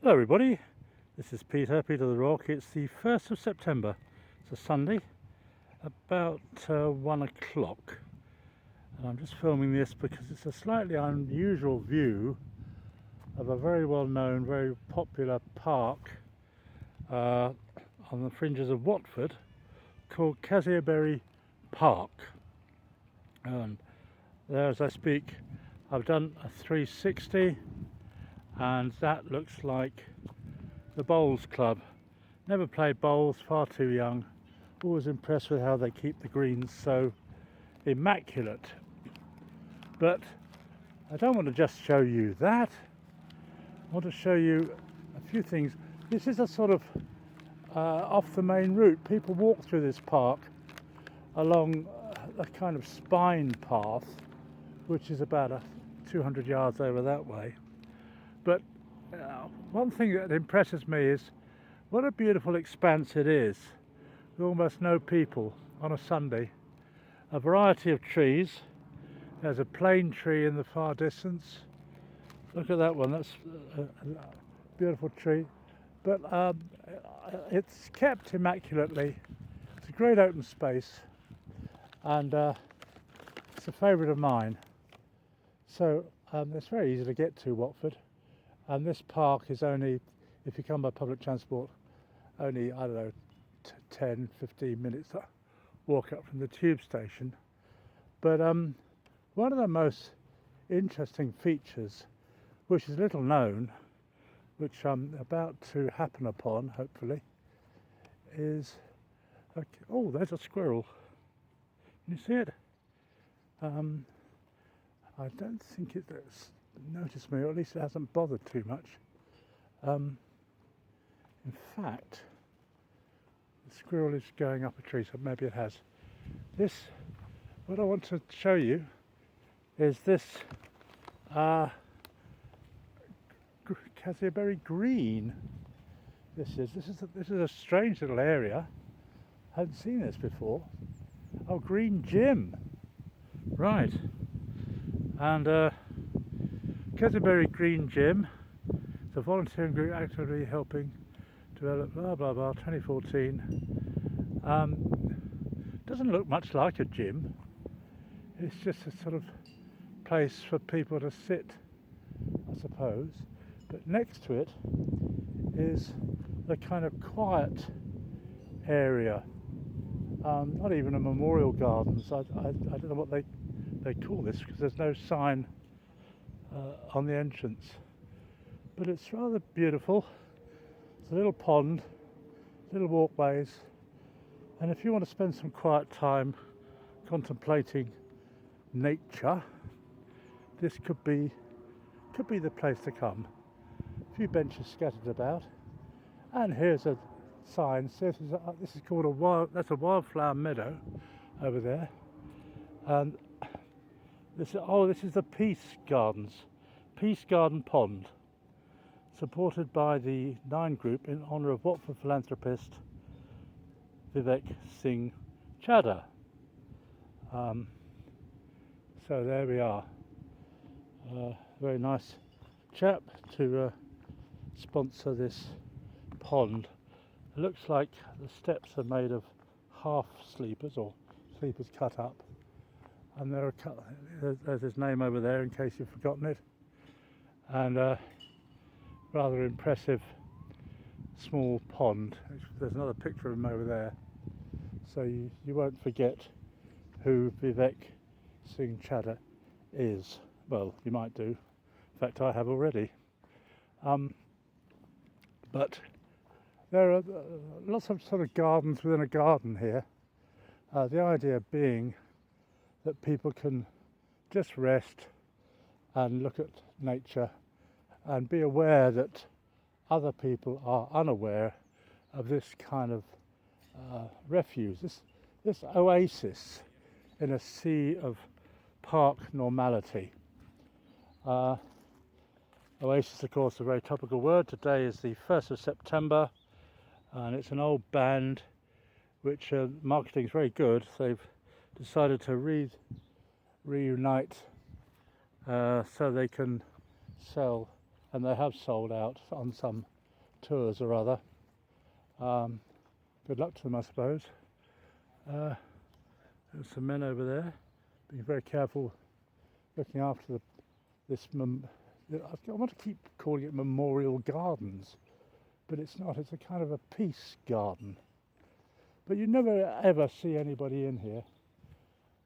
Hello everybody, this is Peter the Rock. It's the 1st of September, it's a Sunday, about 1 o'clock, and I'm just filming this because it's a slightly unusual view of a very well known, very popular park on the fringes of Watford called Cassiobury Park. And there, as I speak, I've done a 360 and that looks like the bowls club. Never played bowls, far too young. Always impressed with how they keep the greens so immaculate. But I don't want to just show you that. I want to show you a few things. This is a sort of off the main route. People walk through this park along a kind of spine path, which is about 200 yards over that way. But one thing that impresses me is what a beautiful expanse it is, with almost no people on a Sunday. A variety of trees. There's a plane tree in the far distance. Look at that one, that's a beautiful tree. But it's kept immaculately. It's a great open space, and it's a favourite of mine. So it's very easy to get to Watford. And this park is only, if you come by public transport, only, I don't know, 10, 15 minutes walk up from the tube station. But one of the most interesting features, which is little known, which I'm about to happen upon, hopefully, is, oh, there's a squirrel. Can you see it? I don't think it's noticed me, or at least it hasn't bothered too much. In fact, the squirrel is going up a tree, so maybe it has. What I want to show you is this Cassiobury Green. This is a strange little area. I hadn't seen this before. Oh, Green Gym, right? And Cassiobury Green Gym, it's a volunteering group actively helping develop blah blah blah 2014. Doesn't look much like a gym. It's just a sort of place for people to sit, I suppose. But next to it is the kind of quiet area. Not even a memorial gardens. I don't know what they call this because there's no sign on the entrance, but it's rather beautiful. It's a little pond, little walkways, and if you want to spend some quiet time contemplating nature, this could be the place to come. A few benches scattered about, and here's a sign. So this is called that's a wildflower meadow over there, and this is the Peace Garden Pond, supported by the 9 Group in honour of Watford philanthropist Vivek Singh Chadha. So there we are. Very nice chap to sponsor this pond. It looks like the steps are made of half sleepers or sleepers cut up. And there's his name over there in case you've forgotten it, and rather impressive small pond. There's another picture of him over there, so you won't forget who Vivek Singh Chadha is. Well, you might do. In fact, I have already. But there are lots of sort of gardens within a garden here. The idea being that people can just rest and look at nature and be aware that other people are unaware of this kind of refuge, this oasis in a sea of park normality. Oasis, of course, is a very topical word. Today is the 1st of September, and it's an old band which marketing is very good. They've decided to reunite so they can sell, and they have sold out on some tours or other. Good luck to them, I suppose. There's some men over there. Be very careful looking after this. I want to keep calling it Memorial Gardens, but it's not. It's a kind of a peace garden. But you never ever see anybody in here,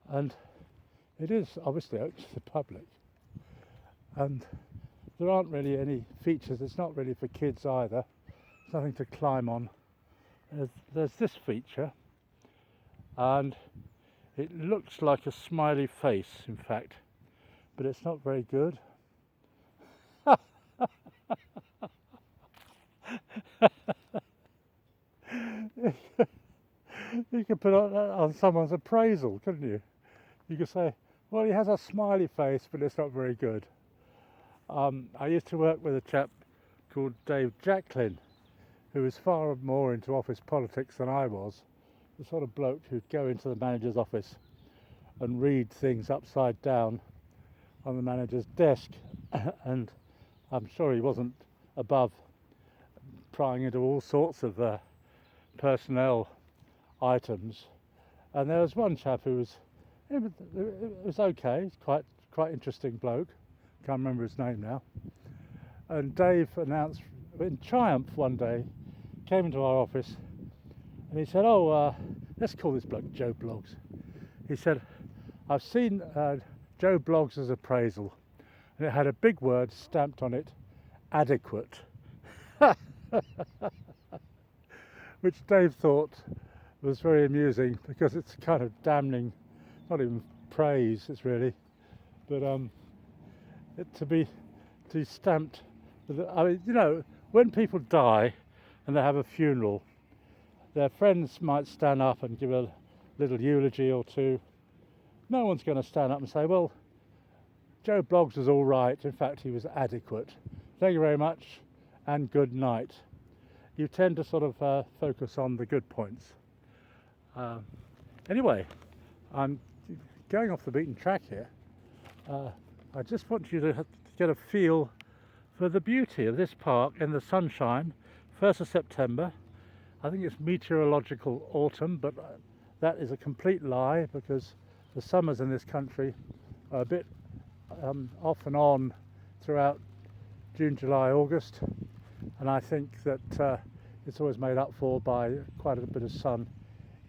and it is obviously open to the public. And there aren't really any features. It's not really for kids either. There's nothing to climb on. There's this feature, and it looks like a smiley face, in fact, but it's not very good. You could put that on someone's appraisal, couldn't you? You could say, well, he has a smiley face, but it's not very good. I used to work with a chap called Jacklin, who was far more into office politics than I was. The sort of bloke who'd go into the manager's office and read things upside down on the manager's desk. And I'm sure he wasn't above prying into all sorts of personnel items. And there was one chap who was okay. He's quite interesting bloke. Can't remember his name now. And Dave announced in triumph one day, came into our office, and he said, let's call this bloke Joe Bloggs. He said, I've seen Joe Bloggs' appraisal, and it had a big word stamped on it, adequate. Which Dave thought was very amusing, because it's kind of damning, not even praise, it's really, but to be stamped. I mean, you know, when people die and they have a funeral, their friends might stand up and give a little eulogy or two. No one's going to stand up and say, well, Joe Bloggs was all right, in fact he was adequate. Thank you very much and good night. You tend to sort of focus on the good points. Anyway, I'm going off the beaten track here. I just want you to get a feel for the beauty of this park in the sunshine. 1st of September. I think it's meteorological autumn, but that is a complete lie, because the summers in this country are a bit off and on throughout June, July, August, and I think that it's always made up for by quite a bit of sun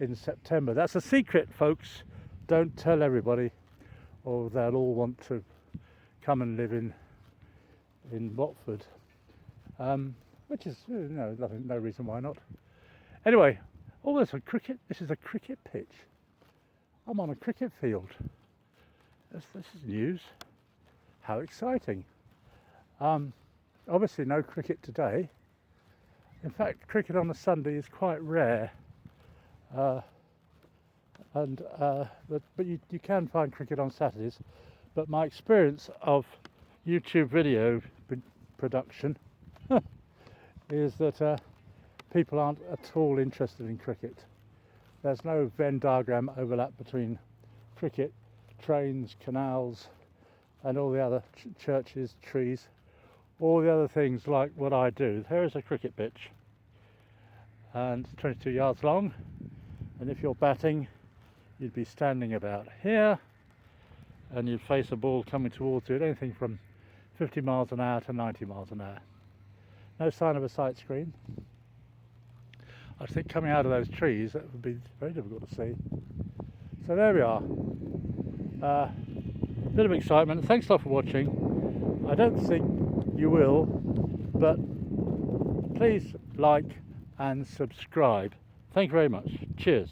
in September. That's a secret, folks. Don't tell everybody, or they'll all want to come and live in Watford, which is, you know, no reason why not. Anyway, all this on cricket. This is a cricket pitch. I'm on a cricket field. This is news. How exciting! Obviously, no cricket today. In fact, cricket on a Sunday is quite rare, but you can find cricket on Saturdays. But my experience of YouTube video production is that people aren't at all interested in cricket. There's no Venn diagram overlap between cricket, trains, canals, and all the other churches, trees, all the other things like what I do. Here is a cricket pitch, and it's 22 yards long, and if you're batting, you'd be standing about here, and you'd face a ball coming towards you at anything from 50 miles an hour to 90 miles an hour. No sign of a sight screen. I think coming out of those trees, that would be very difficult to see. So there we are. Bit of excitement. Thanks a lot for watching. I don't think you will, but please like and subscribe. Thank you very much. Cheers.